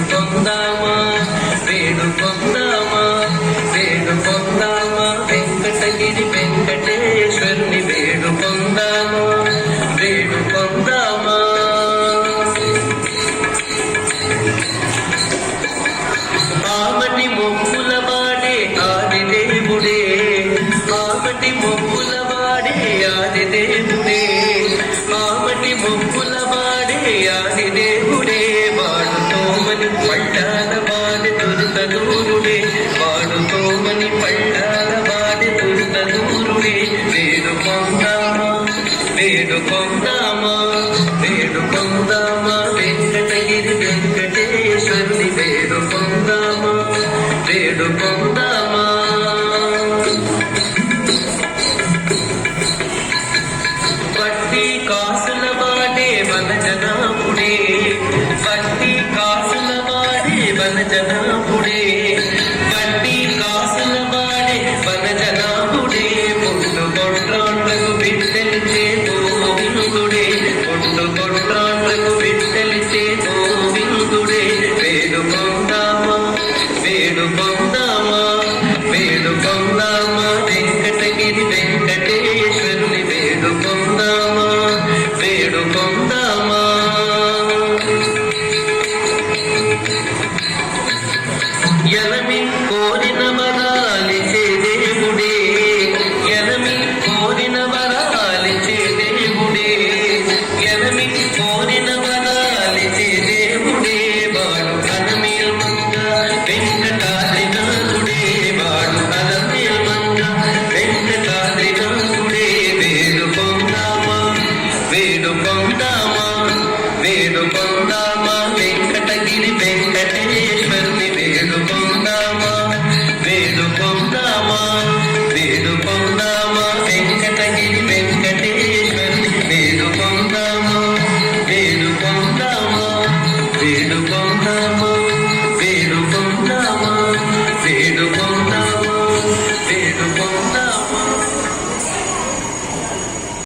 వేడుకొందామా వేడుకొందామా వేడుకొందామా వెంకటగిరి వెంకటేశ్వరుని వేడుకొందామా వేడుకొందామా. ఆమటి మొక్కుల వాడే ఆది దేవుడే, ఆమటి మొక్కుల వాడే ఆది దేవుడే, ఆమటి మొక్కుల వాడే ఆది దేవుడే. వాడుతోమని పట్టాల వాడి దురిత దూరుడే, వాడుతోమని పట్టాల వాడి దురిత దూరుడే. వేడుకొందామా వేడుకొందామా వేడుకొందామా వెంకటగిరి వెంకటేశ్వరుని వేడుకొందామా వేడుకొందామా. పట్టి కాసుల వాడే మన జనాపుడే, పట్టి కాసుల వాడే మన జనా